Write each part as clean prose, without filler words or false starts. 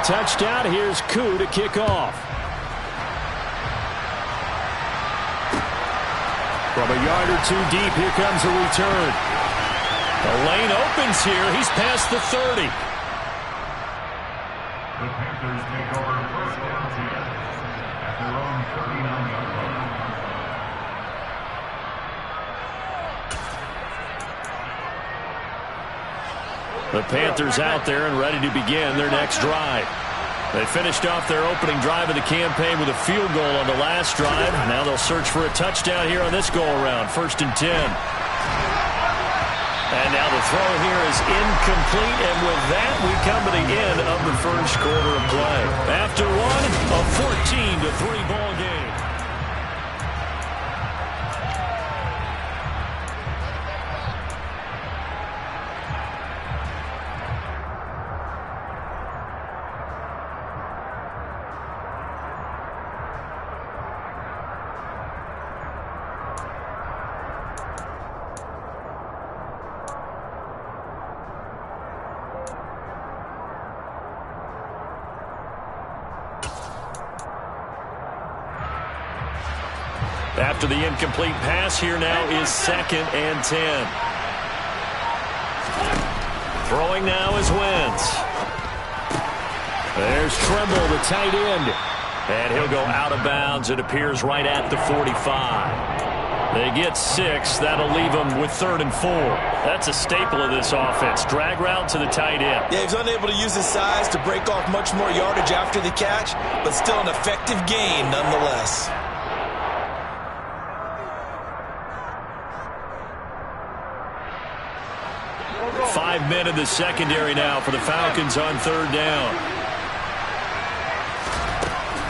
touchdown. Here's Koo to kick off. From a yard or two deep, here comes a return. The lane opens here. He's past the 30. The Panthers take over first down 10 at their own 39-yard line. The Panthers out there and ready to begin their next drive. They finished off their opening drive of the campaign with a field goal on the last drive. Now they'll search for a touchdown here on this go-around. 1st and 10. And now the throw here is incomplete. And with that, we come to the end of the first quarter of play. After one, a 14-3 ball game. After the incomplete pass, here now is 2nd and 10. Throwing now is Wentz. There's Tremble, the tight end. And he'll go out of bounds. It appears right at the 45. They get 6. That'll leave them with 3rd and 4. That's a staple of this offense. Drag route to the tight end. Yeah, he's unable to use his size to break off much more yardage after the catch, but still an effective gain nonetheless. 5 men in the secondary now for the Falcons on 3rd down.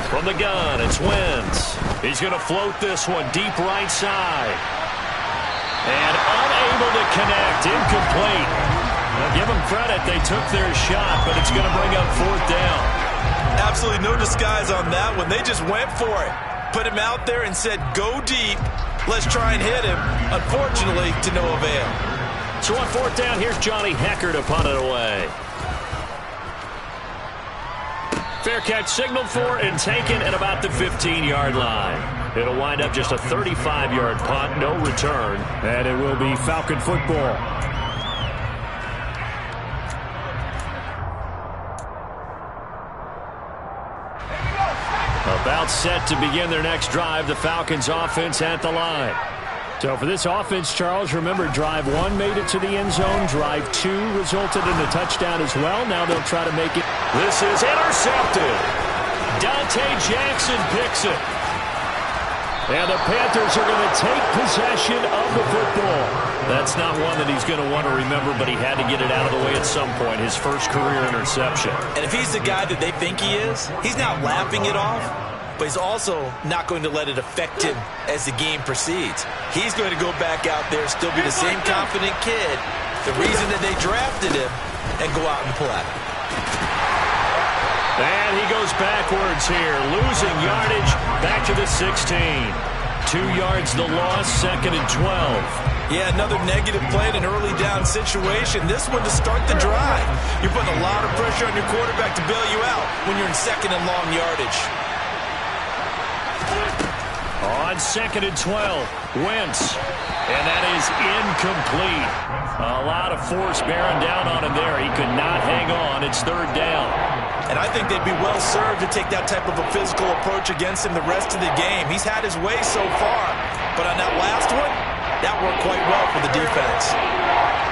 From the gun, it's Wentz. He's going to float this one deep right side. And unable to connect. Incomplete. Now give them credit. They took their shot, but it's going to bring up 4th down. Absolutely no disguise on that one. They just went for it. Put him out there and said, go deep. Let's try and hit him. Unfortunately, to no avail. So on 4th down, here's Johnny Hecker to punt it away. Fair catch signaled for and taken at about the 15-yard line. It'll wind up just a 35-yard punt, no return, and it will be Falcon football. About set to begin their next drive, the Falcons offense at the line. So for this offense, Charles, remember, drive 1 made it to the end zone. Drive 2 resulted in a touchdown as well. Now they'll try to make it. This is intercepted. Dante Jackson picks it. And the Panthers are going to take possession of the football. That's not one that he's going to want to remember, but he had to get it out of the way at some point. His first career interception. And if he's the guy that they think he is, he's not laughing it off. But he's also not going to let it affect him as the game proceeds. He's going to go back out there, still be the same confident kid, the reason that they drafted him, and go out and play. And he goes backwards here, losing yardage back to the 16. 2 yards the loss, 2nd and 12. Yeah, another negative play in an early down situation. This one to start the drive. You're putting a lot of pressure on your quarterback to bail you out when you're in 2nd and long yardage. On 2nd and 12, Wentz. And that is incomplete. A lot of force bearing down on him there. He could not hang on. It's 3rd down. And I think they'd be well served to take that type of a physical approach against him the rest of the game. He's had his way so far. But on that last one, that worked quite well for the defense.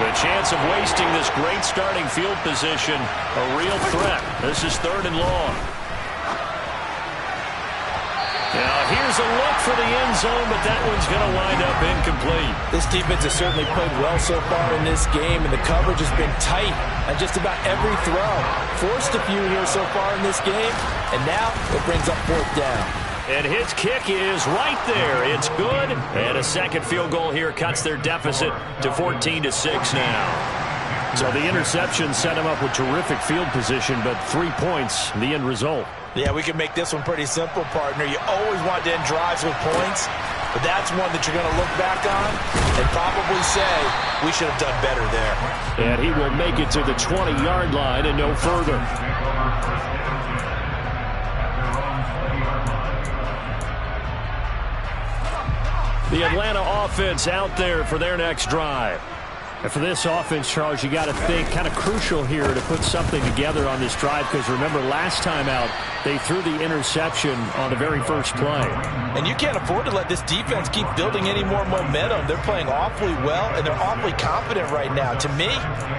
The chance of wasting this great starting field position, a real threat. This is 3rd and long. Now, here's a look for the end zone, but that one's going to wind up incomplete. This defense has certainly played well so far in this game, and the coverage has been tight on just about every throw. Forced a few here so far in this game, and now it brings up 4th down. And his kick is right there. It's good. And a second field goal here cuts their deficit to 14-6 now. So the interception set him up with terrific field position, but 3 points, the end result. Yeah, we can make this one pretty simple, partner. You always want to end drives with points, but that's one that you're going to look back on and probably say, we should have done better there. And he will make it to the 20-yard line and no further. The Atlanta offense out there for their next drive. And for this offense, Charles, you got to think kind of crucial here to put something together on this drive because remember last time out they threw the interception on the very first play. And you can't afford to let this defense keep building any more momentum. They're playing awfully well and they're awfully confident right now. To me,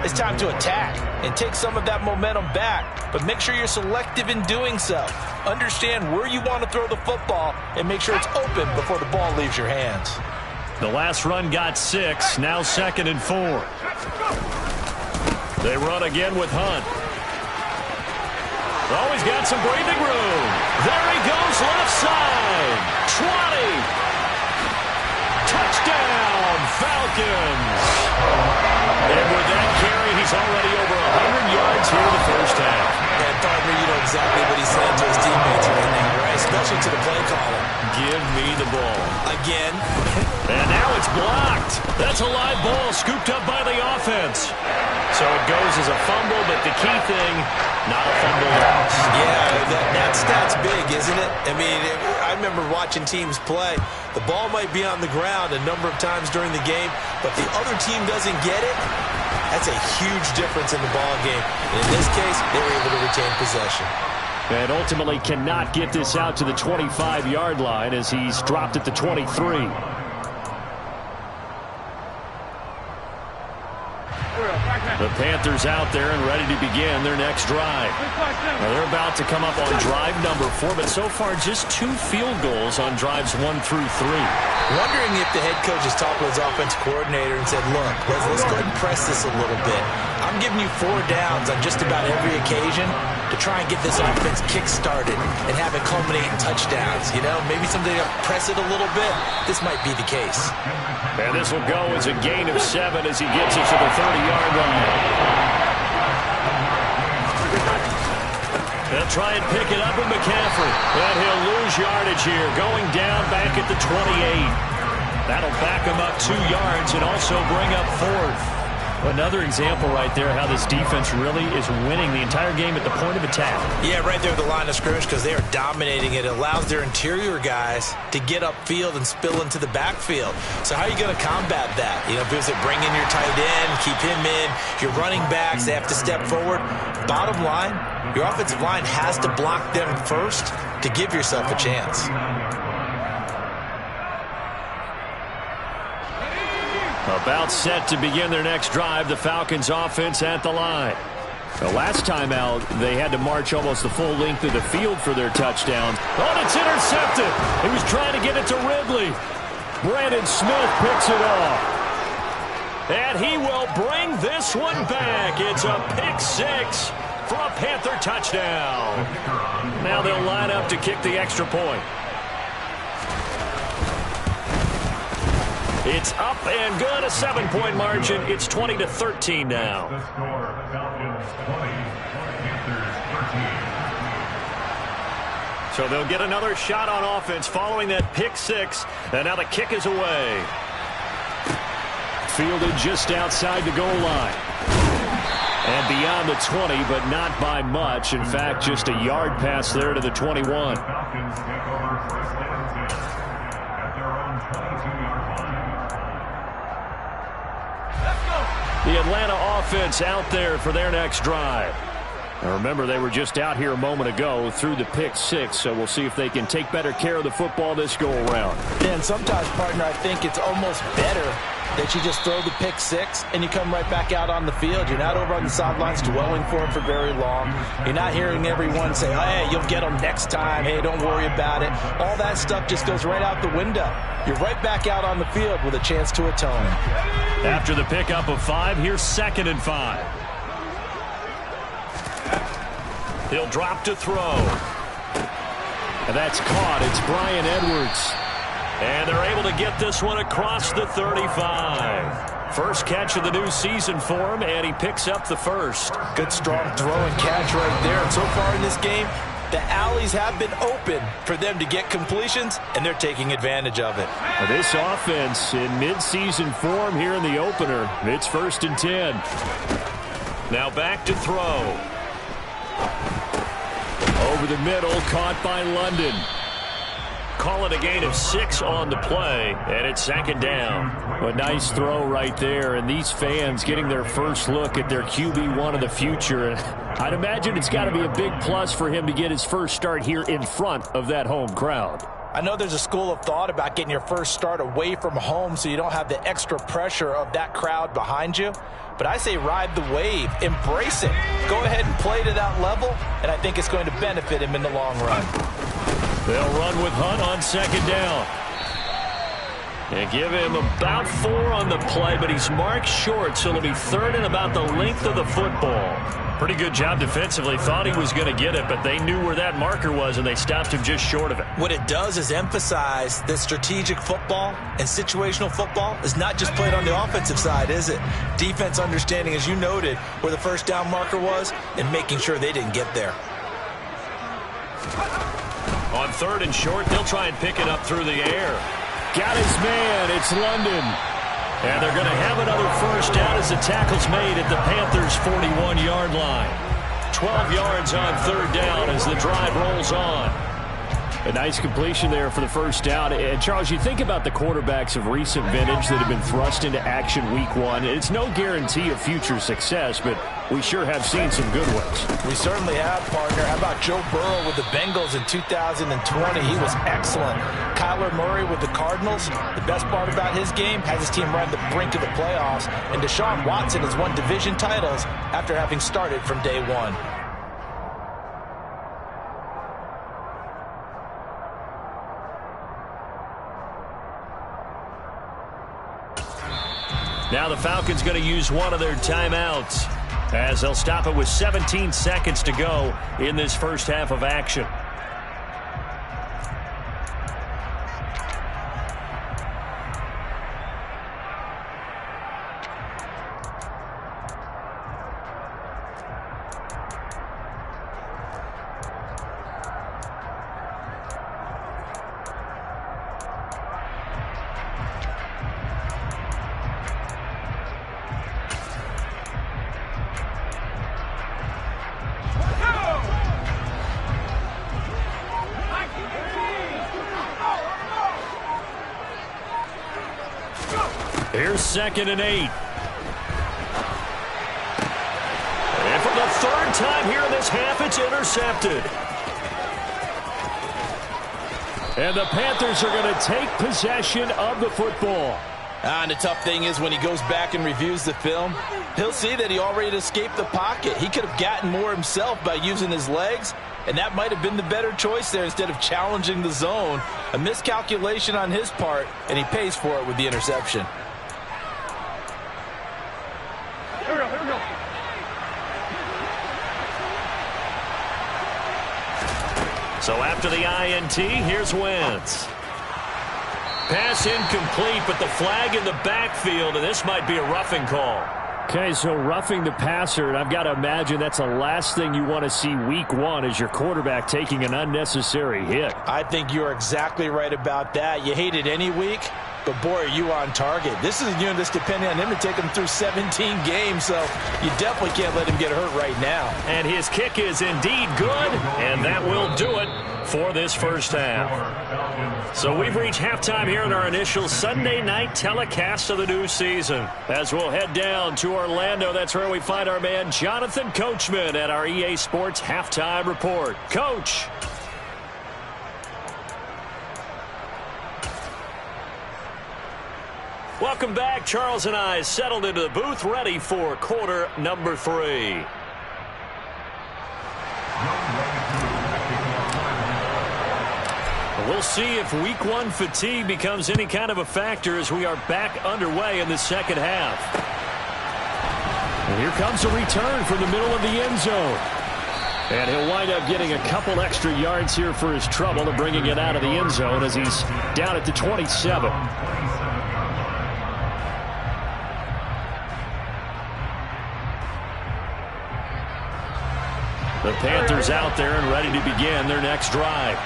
it's time to attack and take some of that momentum back. But make sure you're selective in doing so. Understand where you want to throw the football and make sure it's open before the ball leaves your hands. The last run got 6, now 2nd and 4. They run again with Hunt. Oh, he's got some breathing room. There he goes, left side. 20. Touchdown, Falcons. And with that carry, he's already over 100 yards here in the first half. And partner, you know exactly what he's saying to his teammates right now, right? Especially to the play caller. Give me the ball. Again. And now it's blocked. That's a live ball scooped up by the offense. So it goes as a fumble, but the key thing, not a fumble loss. Yeah, that stat's big, isn't it? I mean, I remember watching teams play. The ball might be on the ground a number of times during the game, but the other team doesn't get it. That's a huge difference in the ball game. And in this case, they were able to retain possession. And ultimately cannot get this out to the 25-yard line as he's dropped at the 23. The Panthers out there and ready to begin their next drive. Now they're about to come up on drive number 4, but so far just 2 field goals on drives 1 through 3. Wondering if the head coach has talked to his offensive coordinator and said, look, let's go ahead and press this a little bit. I'm giving you 4 downs on just about every occasion to try and get this offense kick-started and have it culminate in touchdowns. You know, maybe someday to press it a little bit. This might be the case. And this will go as a gain of 7 as he gets it to the 30-yard line. They'll try and pick it up with McCaffrey. But he'll lose yardage here, going down back at the 28. That'll back him up 2 yards and also bring up 4th. Another example right there how this defense really is winning the entire game at the point of attack. Yeah, right there at the line of scrimmage because they are dominating it. It allows their interior guys to get upfield and spill into the backfield. So how are you going to combat that? You know, because they bring in your tight end, keep him in. Your running backs, they have to step forward. Bottom line, your offensive line has to block them first to give yourself a chance. About set to begin their next drive, the Falcons offense at the line. The last time out, they had to march almost the full length of the field for their touchdowns. Oh, it's intercepted. He was trying to get it to Ridley. Brandon Smith picks it off. And he will bring this one back. It's a pick 6 for a Panther touchdown. Now they'll line up to kick the extra point. It's up and good, a 7-point margin. It's 20-13 now. The score, Falcons 20, Panthers 13. So they'll get another shot on offense following that pick 6. And now the kick is away. Fielded just outside the goal line. And beyond the 20, but not by much. In fact, just a yard pass there to the 21. Falcons take over first and 10 at their own 22-yard line. The Atlanta offense out there for their next drive. Now remember, they were just out here a moment ago through the pick 6, so we'll see if they can take better care of the football this go-around. And sometimes, partner, I think it's almost better that you just throw the pick 6 and you come right back out on the field. You're not over on the sidelines dwelling for it for very long. You're not hearing everyone say, oh, hey, you'll get them next time. Hey, don't worry about it. All that stuff just goes right out the window. You're right back out on the field with a chance to atone. After the pickup of 5, here's 2nd and 5. He'll drop to throw. And that's caught. It's Bryan Edwards. And they're able to get this one across the 35. First catch of the new season for him, and he picks up the first. Good, strong throw and catch right there. And so far in this game, the alleys have been open for them to get completions, and they're taking advantage of it. This offense in mid-season form here in the opener. It's 1st and 10. Now back to throw. Over the middle, caught by London. call it a gain of 6 on the play, and it's second down. A nice throw right there, and these fans getting their first look at their QB1 of the future. And I'd imagine it's got to be a big plus for him to get his first start here in front of that home crowd. I know there's a school of thought about getting your first start away from home so you don't have the extra pressure of that crowd behind you. But I say ride the wave, embrace it. Go ahead and play to that level, and I think it's going to benefit him in the long run. They'll run with Hunt on second down. And give him about 4 on the play, but he's marked short, so it'll be third and about the length of the football. Pretty good job defensively. Thought he was going to get it, but they knew where that marker was, and they stopped him just short of it. What it does is emphasize that strategic football and situational football is not just played on the offensive side, is it? Defense understanding, as you noted, where the first down marker was and making sure they didn't get there. On third and short, they'll try and pick it up through the air. Got his man. It's London. And they're going to have another first down as the tackle's made at the Panthers' 41-yard line. 12 yards on third down as the drive rolls on. A nice completion there for the first down. And, Charles, you think about the quarterbacks of recent vintage that have been thrust into action week 1. It's no guarantee of future success, but we sure have seen some good ones. We certainly have, partner. How about Joe Burrow with the Bengals in 2020? He was excellent. Kyler Murray with the Cardinals. The best part about his game, has his team right at the brink of the playoffs. And Deshaun Watson has won division titles after having started from day 1. Now the Falcons going to use one of their timeouts as they'll stop it with 17 seconds to go in this first half of action. Here's 2nd and 8. And for the third time here in this half, it's intercepted. And the Panthers are going to take possession of the football. And the tough thing is when he goes back and reviews the film, he'll see that he already escaped the pocket. He could have gotten more himself by using his legs, and that might have been the better choice there instead of challenging the zone. A miscalculation on his part, and he pays for it with the interception. So after the INT, here's Wentz. Pass incomplete, but the flag in the backfield, and this might be a roughing call. Okay, so roughing the passer, and I've got to imagine that's the last thing you want to see week 1 as your quarterback taking an unnecessary hit. I think you're exactly right about that. You hate it any week, but boy, are you on target. This is a unit that's depending on him to take him through 17 games, so you definitely can't let him get hurt right now. And his kick is indeed good, and that will do it for this first half. So we've reached halftime here in our initial Sunday night telecast of the new season. As we'll head down to Orlando, that's where we find our man Jonathan Coachman at our EA Sports Halftime Report. Coach. Welcome back. Charles and I settled into the booth, ready for quarter number 3. We'll see if week 1 fatigue becomes any kind of a factor as we are back underway in the second half. And here comes a return from the middle of the end zone. And he'll wind up getting a couple extra yards here for his trouble and bringing it out of the end zone as he's down at the 27. The Panthers out there and ready to begin their next drive.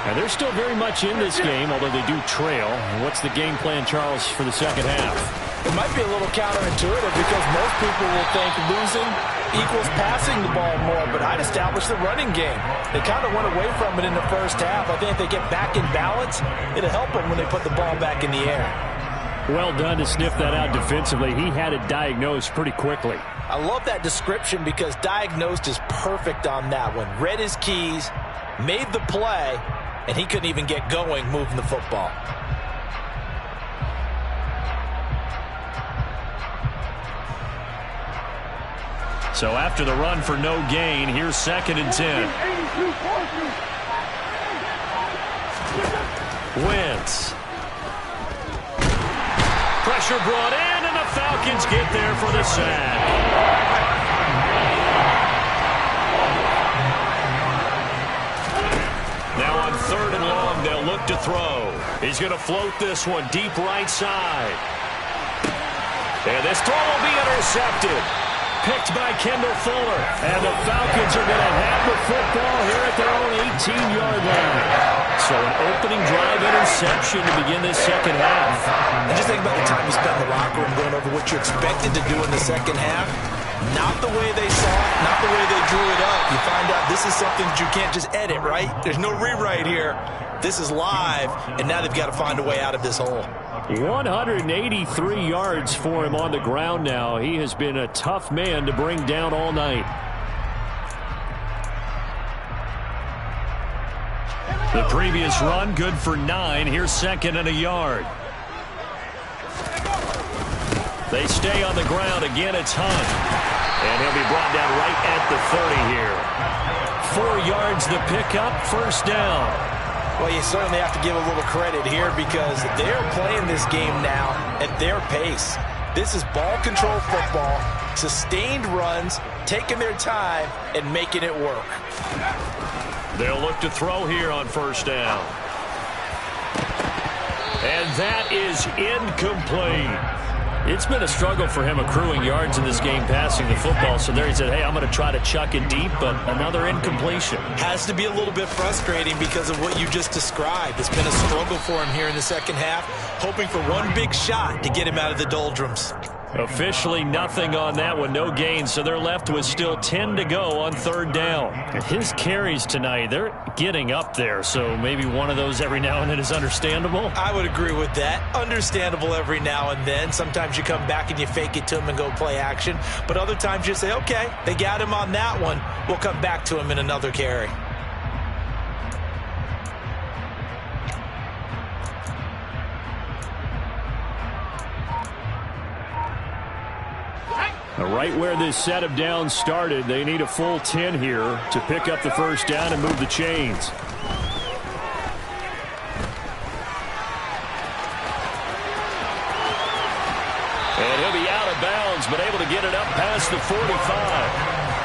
And they're still very much in this game, although they do trail. What's the game plan, Charles, for the second half? It might be a little counterintuitive because most people will think losing equals passing the ball more, but I'd establish the running game. They kind of went away from it in the first half. I think if they get back in balance, it'll help them when they put the ball back in the air. Well done to sniff that out defensively. He had it diagnosed pretty quickly. I love that description because diagnosed is perfect on that one. Read his keys, made the play, and he couldn't even get going moving the football. So after the run for no gain, here's 2nd and 10. Wentz. Pressure brought in, and the Falcons get there for the sack. Now on 3rd and long, they'll look to throw. He's going to float this one deep right side. And this throw will be intercepted. Picked by Kendall Fuller. And the Falcons are going to have the football here at their own 18-yard line. So an opening drive interception to begin this second half. And just think about the time you spent in the locker room going over what you expected to do in the second half. Not the way they saw it, not the way they drew it up. You find out this is something that you can't just edit, right? There's no rewrite here. This is live, and now they've got to find a way out of this hole. 183 yards for him on the ground now. He has been a tough man to bring down all night. The previous run, good for 9. Here's 2nd and a yard. They stay on the ground. Again, it's Hunt. And he'll be brought down right at the 30 here. 4 yards the pickup, 1st down. Well, you certainly have to give a little credit here because they're playing this game now at their pace. This is ball control football, sustained runs, taking their time, and making it work. They'll look to throw here on 1st down. And that is incomplete. It's been a struggle for him accruing yards in this game passing the football. So there he said, hey, I'm going to try to chuck it deep, but another incompletion. Has to be a little bit frustrating because of what you just described. It's been a struggle for him here in the second half, hoping for one big shot to get him out of the doldrums. Officially nothing on that one, no gain, so they're left with still 10 to go on 3rd down. His carries tonight, they're getting up there, so maybe one of those every now and then is understandable. I would agree with that. Understandable every now and then. Sometimes you come back and you fake it to him and go play action, but other times you say, okay, they got him on that one. We'll come back to him in another carry. Right where this set of downs started, they need a full 10 here to pick up the 1st down and move the chains. And he'll be out of bounds, but able to get it up past the 45.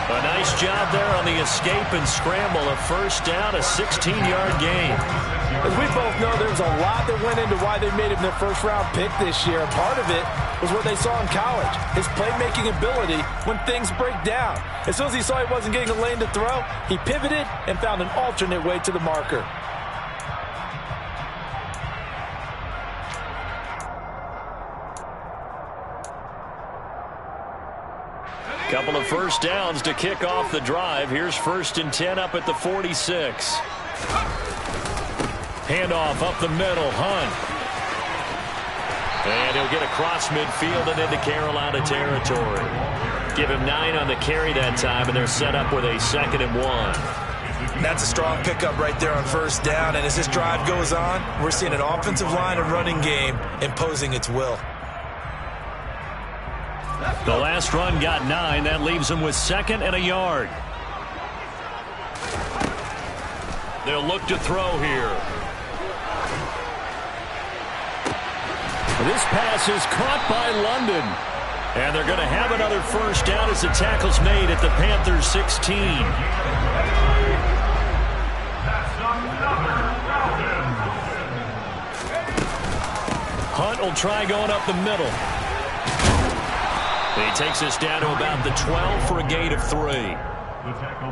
A nice job there on the escape and scramble. A 1st down, a 16-yard gain. As we both know, there's a lot that went into why they made him their first-round pick this year. Part of it was what they saw in college, his playmaking ability when things break down. As soon as he saw he wasn't getting a lane to throw, he pivoted and found an alternate way to the marker. Couple of 1st downs to kick off the drive. Here's 1st and 10 up at the 46. Handoff up the middle, Hunt. And he'll get across midfield and into Carolina territory. Give him 9 on the carry that time, and they're set up with a 2nd and 1. That's a strong pickup right there on 1st down, and as this drive goes on, we're seeing an offensive line and running game imposing its will. The last run got 9. That leaves them with 2nd and a yard. They'll look to throw here. This pass is caught by London. And they're going to have another 1st down as the tackle's made at the Panthers 16. Hunt will try going up the middle. He takes us down to about the 12 for a gain of 3.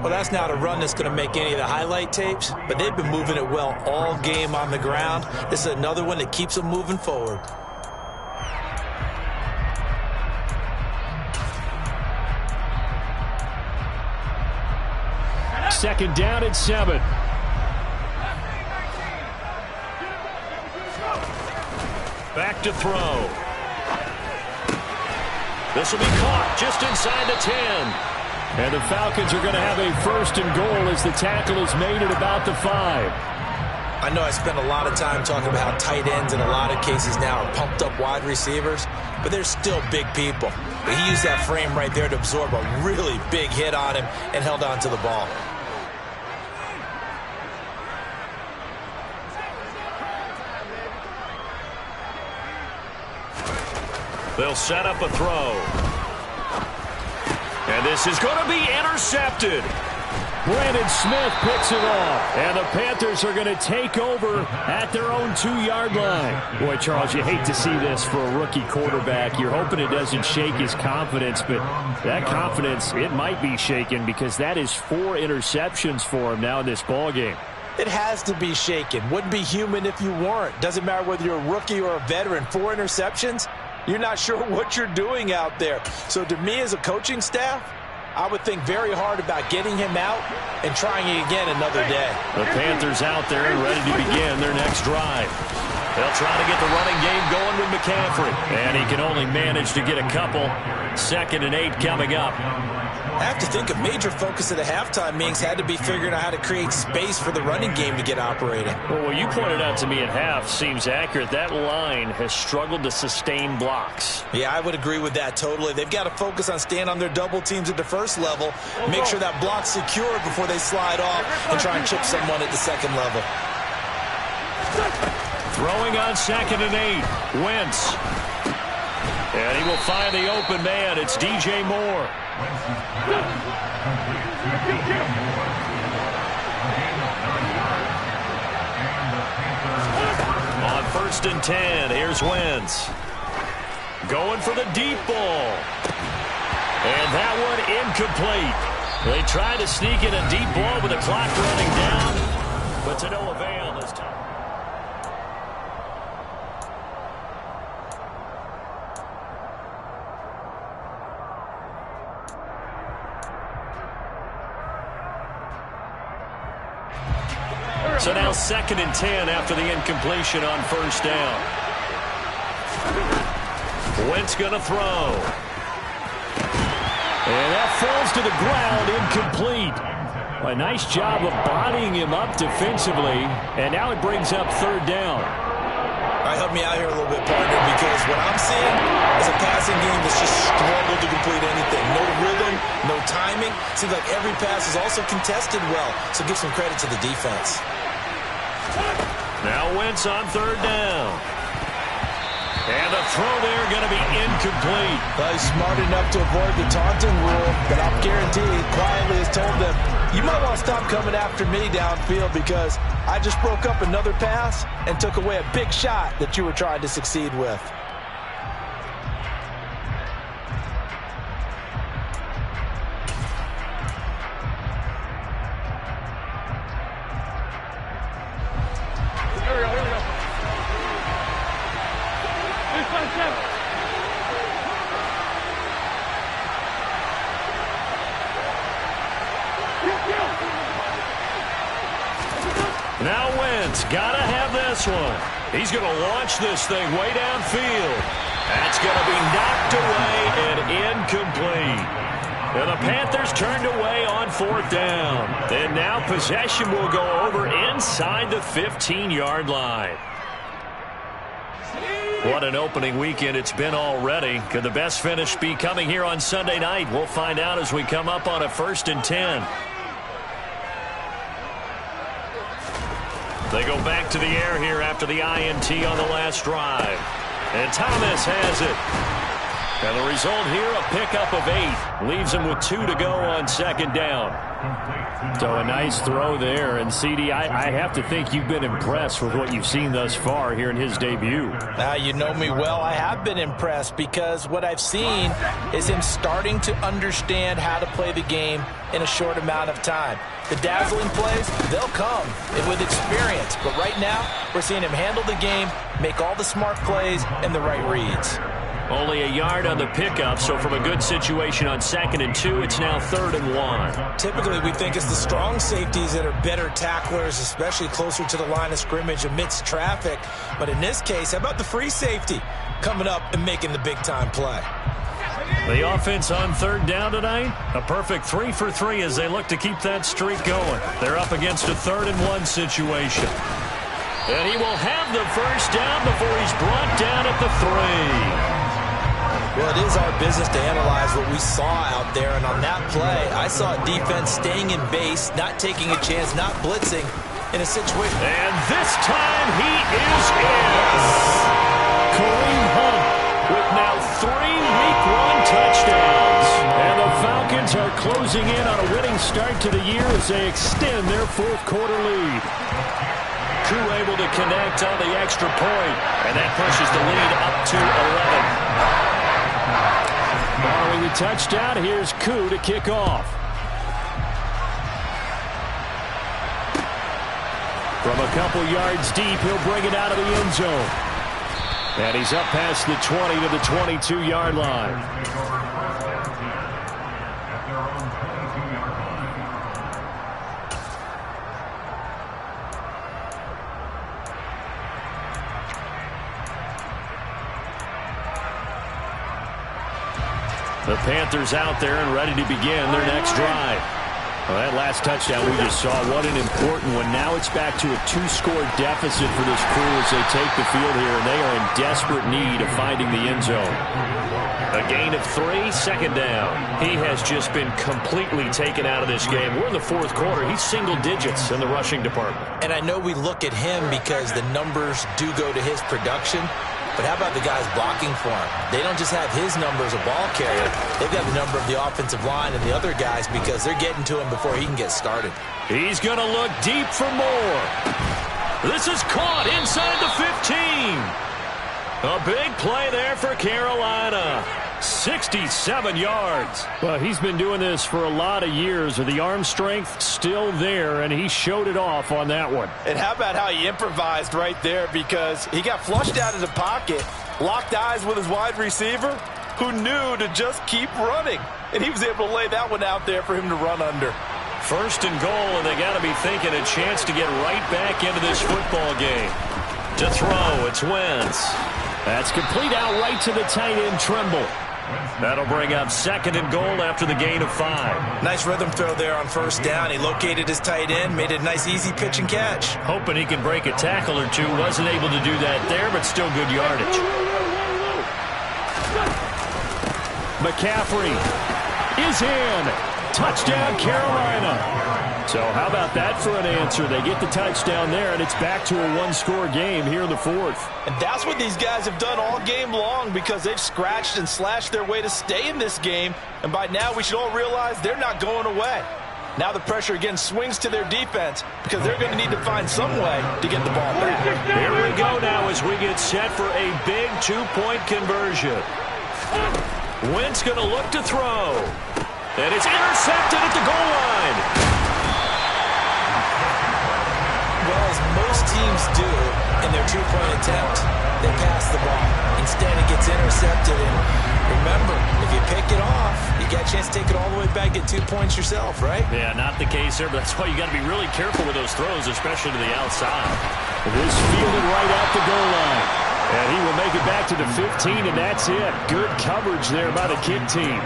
Well, that's not a run that's going to make any of the highlight tapes, but they've been moving it well all game on the ground. This is another one that keeps them moving forward. second down and 7. Back to throw. This will be caught just inside the 10. And the Falcons are going to have a first and goal as the tackle is made at about the 5. I know I spend a lot of time talking about how tight ends in a lot of cases now are pumped up wide receivers, but they're still big people. But he used that frame right there to absorb a really big hit on him and held on to the ball. They'll set up a throw. And this is going to be intercepted. Brandon Smith picks it off. And the Panthers are going to take over at their own 2-yard line. Boy, Charles, you hate to see this for a rookie quarterback. You're hoping it doesn't shake his confidence, but that confidence, it might be shaken because that is 4 interceptions for him now in this ballgame. It has to be shaken. Wouldn't be human if you weren't. Doesn't matter whether you're a rookie or a veteran. 4 interceptions, you're not sure what you're doing out there. So to me as a coaching staff, I would think very hard about getting him out and trying it again another day. The Panthers out there and ready to begin their next drive. They'll try to get the running game going with McCaffrey. And he can only manage to get a couple. 2nd and 8 coming up. I have to think a major focus of the halftime meetings had to be figuring out how to create space for the running game to get operating. Well, what you pointed out to me at half seems accurate. That line has struggled to sustain blocks. Yeah, I would agree with that totally. They've got to focus on staying on their double teams at the first level, make sure that block's secured before they slide off and try and chip someone at the second level. Throwing on 2nd and 8. Wentz. And he will find the open man. It's DJ Moore. On 1st and 10, here's Wentz. Going for the deep ball. And that one incomplete. They tried to sneak in a deep ball with the clock running down, but to no avail this time. So now 2nd and 10 after the incompletion on 1st down. Wentz going to throw. And that falls to the ground, incomplete. A nice job of bodying him up defensively. And now it brings up 3rd down. All right, help me out here a little bit, partner, because what I'm seeing is a passing game that's just struggled to complete anything. No rhythm, no timing. Seems like every pass is also contested well, so give some credit to the defense. Now Wentz on 3rd down. And the throw there going to be incomplete. Well, he's smart enough to avoid the taunting rule, but I'm guaranteed quietly has told them, you might want to stop coming after me downfield because I just broke up another pass and took away a big shot that you were trying to succeed with. Now Wentz got to have this one. He's going to launch this thing way downfield. That's going to be knocked away and incomplete. And the Panthers turned away on 4th down. And now possession will go over inside the 15-yard line. What an opening weekend it's been already. Could the best finish be coming here on Sunday night? We'll find out as we come up on a 1st and 10. They go back to the air here after the INT on the last drive. And Thomas has it. And the result here, a pickup of 8. Leaves him with 2 to go on 2nd down. So a nice throw there. And, CD, I have to think you've been impressed with what you've seen thus far here in his debut. Now, you know me well. I have been impressed because what I've seen is him starting to understand how to play the game in a short amount of time. The dazzling plays, they'll come with experience. But right now, we're seeing him handle the game, make all the smart plays, and the right reads. Only a yard on the pickup, so from a good situation on 2nd and 2, it's now 3rd and 1. Typically, we think it's the strong safeties that are better tacklers, especially closer to the line of scrimmage amidst traffic. But in this case, how about the free safety coming up and making the big-time play? The offense on 3rd down tonight, a perfect 3 for 3 as they look to keep that streak going. They're up against a 3rd and 1 situation. And he will have the first down before he's brought down at the 3. Well, it is our business to analyze what we saw out there, and on that play, I saw defense staying in base, not taking a chance, not blitzing in a situation. And this time he is in. Kareem Hunt with now 3 Week 1 touchdowns. And the Falcons are closing in on a winning start to the year as they extend their 4th quarter lead. Koo able to connect on the extra point, and that pushes the lead up to 11. Following the touchdown, here's Koo to kick off. From a couple yards deep, he'll bring it out of the end zone. And he's up past the 20 to the 22-yard line. The Panthers out there and ready to begin their next drive. Well, that last touchdown we just saw, what an important one. Now it's back to a 2-score deficit for this crew as they take the field here, and they are in desperate need of finding the end zone. A gain of 3, 2nd down. He has just been completely taken out of this game. We're in the 4th quarter. He's single digits in the rushing department. And I know we look at him because the numbers do go to his production. But how about the guys blocking for him? They don't just have his number as a ball carrier. They've got the number of the offensive line and the other guys because they're getting to him before he can get started. He's going to look deep for more. This is caught inside the 15. A big play there for Carolina. 67 yards. Well, he's been doing this for a lot of years. The arm strength still there, and he showed it off on that one. And how about how he improvised right there, because he got flushed out of the pocket, locked eyes with his wide receiver, who knew to just keep running. And he was able to lay that one out there for him to run under. 1st and goal, and they got to be thinking a chance to get right back into this football game. To throw, it's Wentz. That's complete out right to the tight end, Trimble. That'll bring up 2nd and goal after the gain of 5. Nice rhythm throw there on 1st down. He located his tight end, made it a nice easy pitch and catch. Hoping he can break a tackle or two. Wasn't able to do that there, but still good yardage. McCaffrey is in. Touchdown, Carolina. So how about that for an answer? They get the touchdown there, and it's back to a 1-score game here in the 4th. And that's what these guys have done all game long, because they've scratched and slashed their way to stay in this game. And by now, we should all realize they're not going away. Now the pressure again swings to their defense, because they're going to need to find some way to get the ball back. Here we go now as we get set for a big 2-point conversion. Wentz going to look to throw. And it's intercepted at the goal line. Well, as most teams do in their 2-point attempt, they pass the ball. Instead, it gets intercepted. And remember, if you pick it off, you got a chance to take it all the way back, get 2 points yourself, right? Yeah, not the case there, but that's why you got to be really careful with those throws, especially to the outside. This fielded right at the goal line. And he will make it back to the 15, and that's it. Good coverage there by the kick team.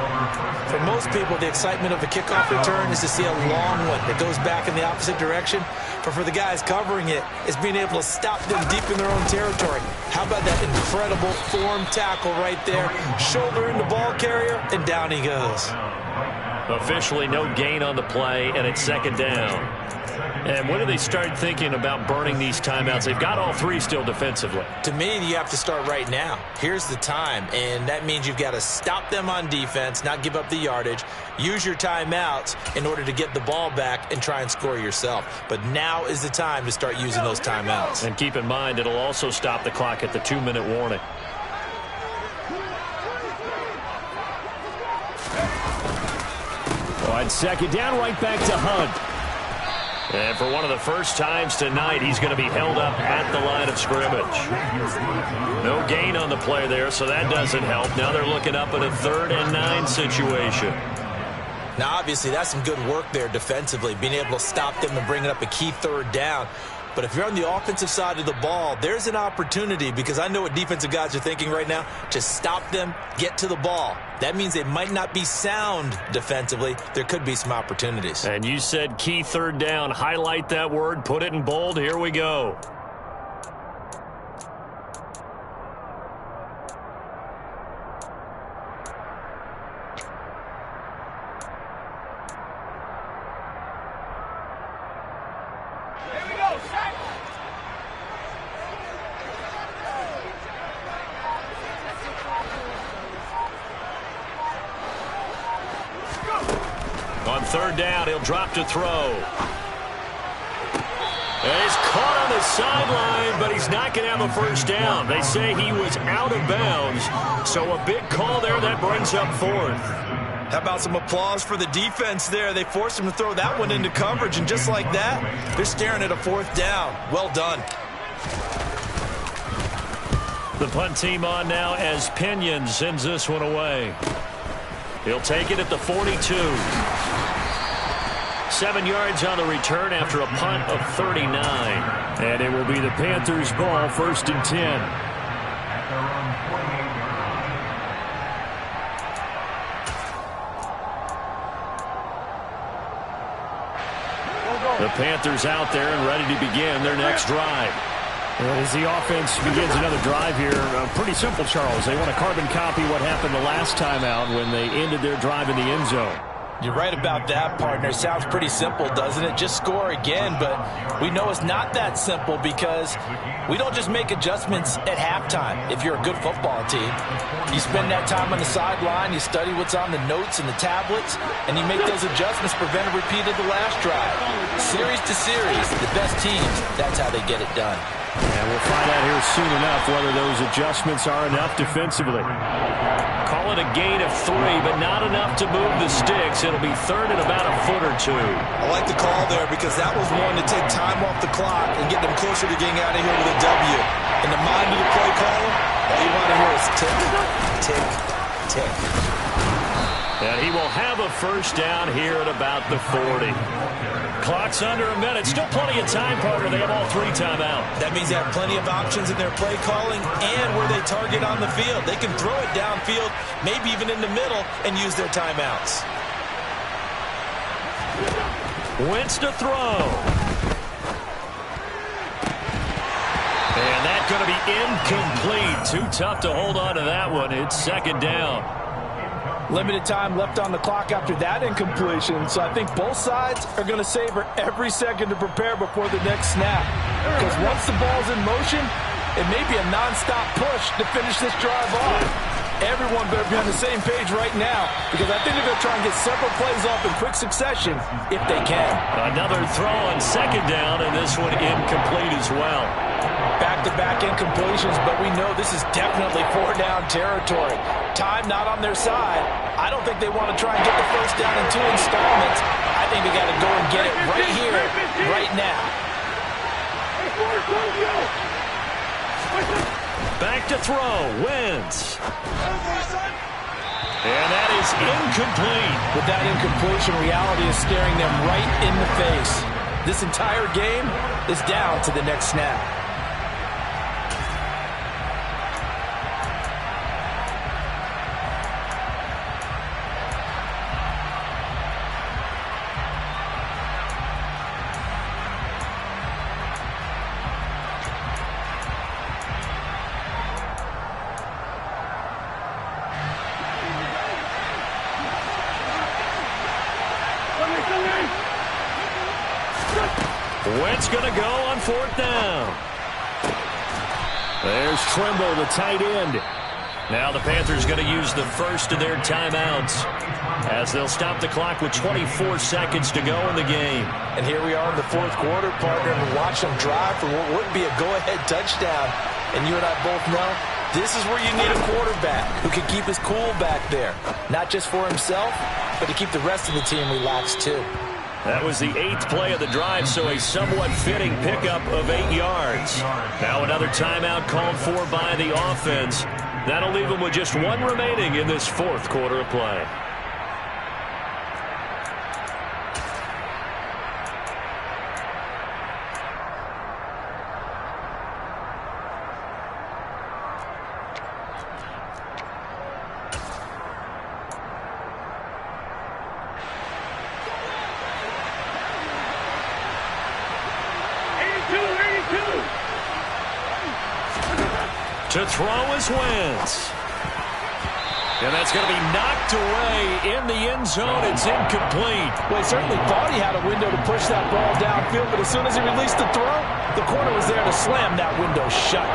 For most people, the excitement of the kickoff return is to see a long one that goes back in the opposite direction. But for the guys covering it, it's being able to stop them deep in their own territory. How about that incredible form tackle right there? Shoulder in the ball carrier, and down he goes. Officially no gain on the play, and it's 2nd down. And when do they start thinking about burning these timeouts? They've got all 3 still defensively. To me, you have to start right now. Here's the time, and that means you've got to stop them on defense, not give up the yardage, use your timeouts in order to get the ball back and try and score yourself. But now is the time to start using those timeouts. And keep in mind, it'll also stop the clock at the 2-minute warning. On 2nd down, right back to Hunt. And for one of the first times tonight, he's going to be held up at the line of scrimmage. No gain on the play there, so that doesn't help. Now they're looking up at a 3rd and 9 situation. Now, obviously, that's some good work there defensively, being able to stop them and bringing up a key 3rd down. But if you're on the offensive side of the ball, there's an opportunity, because I know what defensive guys are thinking right now. Just stop them, get to the ball. That means they might not be sound defensively. There could be some opportunities. And you said key 3rd down. Highlight that word, put it in bold. Here we go. On 3rd down, he'll drop to throw. And he's caught on the sideline, but he's not going to have a first down. They say he was out of bounds, so a big call there that brings up 4th. How about some applause for the defense there? They forced him to throw that one into coverage, and just like that, they're staring at a 4th down. Well done. The punt team on now as Pinion sends this one away. He'll take it at the 42. 7 yards on the return after a punt of 39. And it will be the Panthers' ball, 1st and 10. The Panthers out there and ready to begin their next drive. As the offense begins another drive here, pretty simple, Charles. They want to carbon copy what happened the last time out when they ended their drive in the end zone. You're right about that, partner. Sounds pretty simple, doesn't it? Just score again, but we know it's not that simple because we don't just make adjustments at halftime. If you're a good football team, you spend that time on the sideline, you study what's on the notes and the tablets, and you make those adjustments, prevent a repeat of the last drive. Series to series, the best teams, that's how they get it done. And we'll find out here soon enough whether those adjustments are enough defensively. Call it a gain of 3, but not enough to move the sticks. It'll be 3rd and about a foot or 2. I like the call there because that was one to take time off the clock and get them closer to getting out of here with a W. In the mind of the play caller, all you want to hear is tick, tick, tick. And he will have a first down here at about the 40. Clock's under a minute. Still plenty of time, partner. They have all 3 timeouts. That means they have plenty of options in their play calling and where they target on the field. They can throw it downfield, maybe even in the middle, and use their timeouts. Wentz to throw. And that's going to be incomplete. Too tough to hold on to that one. It's 2nd down. Limited time left on the clock after that incompletion, so I think both sides are going to savor every second to prepare before the next snap. Because once the ball's in motion, it may be a nonstop push to finish this drive off. Everyone better be on the same page right now, because I think they're going to try and get several plays off in quick succession if they can. Another throw on 2nd down, and this one incomplete as well. Back-to-back incompletions, but we know this is definitely 4-down territory. Time not on their side. I don't think they want to try and get the first down in 2 installments. I think they got to go and get it right here, right now. Back to throw. Wentz. And that is incomplete. With that incompletion, reality is staring them right in the face. This entire game is down to the next snap. Wentz going to go on 4th down. There's Trimble, the tight end. Now the Panthers going to use the first of their timeouts as they'll stop the clock with 24 seconds to go in the game. And here we are in the 4th quarter, partner, and watch them drive for what would be a go-ahead touchdown. And you and I both know this is where you need a quarterback who can keep his cool back there. Not just for himself, but to keep the rest of the team relaxed too. That was the 8th play of the drive, so a somewhat fitting pickup of 8 yards. Now another timeout called for by the offense. That'll leave them with just 1 remaining in this 4th quarter of play. To throw is Wentz. And that's going to be knocked away in the end zone. It's incomplete. Well, he certainly thought he had a window to push that ball downfield, but as soon as he released the throw, the corner was there to slam that window shut.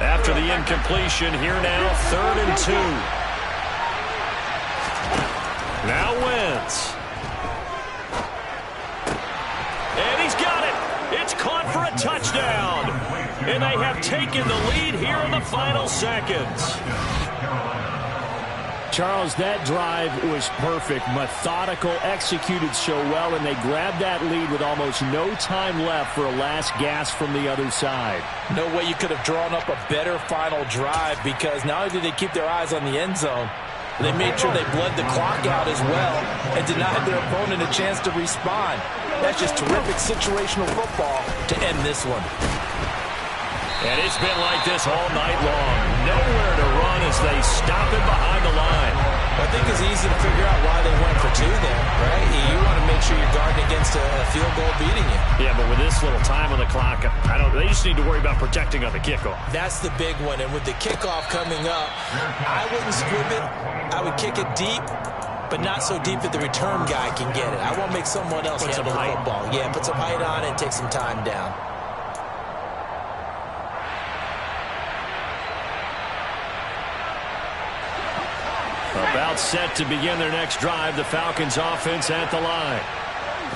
After the incompletion, here now, 3rd and 2. Now Wentz. And he's got it. It's caught for a touchdown. And they have taken the lead here in the final seconds. Charles, that drive was perfect, methodical, executed so well, and they grabbed that lead with almost no time left for a last gasp from the other side. No way you could have drawn up a better final drive, because not only did they keep their eyes on the end zone, they made sure they bled the clock out as well and denied their opponent a chance to respond. That's just terrific situational football to end this one. And it's been like this all night long. Nowhere to run as they stop it behind the line. I think it's easy to figure out why they went for 2 there, right? You want to make sure you're guarding against a field goal beating you. Yeah, but with this little time on the clock, they just need to worry about protecting on the kickoff. That's the big one. And with the kickoff coming up, I wouldn't squib it. I would kick it deep, but not so deep that the return guy can get it. I want to make someone else handle the football. Yeah, put some height on it and take some time down. About set to begin their next drive, the Falcons offense at the line.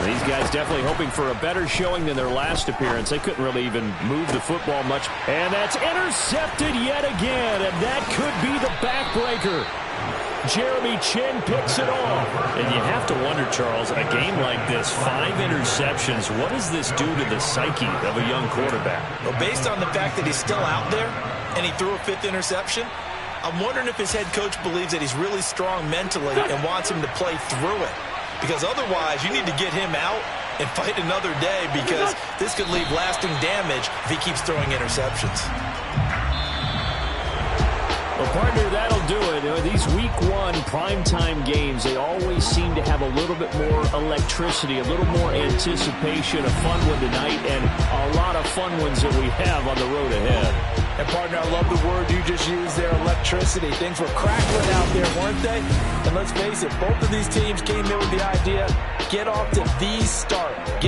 These guys definitely hoping for a better showing than their last appearance. They couldn't really even move the football much. And that's intercepted yet again, and that could be the backbreaker. Jeremy Chin picks it off. And you have to wonder, Charles, a game like this, 5 interceptions, what does this do to the psyche of a young quarterback? Well, based on the fact that he's still out there and he threw a 5th interception, I'm wondering if his head coach believes that he's really strong mentally and wants him to play through it. Because otherwise, you need to get him out and fight another day, because this could leave lasting damage if he keeps throwing interceptions. Well, partner, that'll do it. These Week 1 primetime games, they always seem to have a little bit more electricity, a little more anticipation, a fun one tonight, and a lot of fun ones that we have on the road ahead. And, partner, I love the word you just used there, electricity. Things were crackling out there, weren't they? And let's face it, both of these teams came in with the idea, get off to the start. Get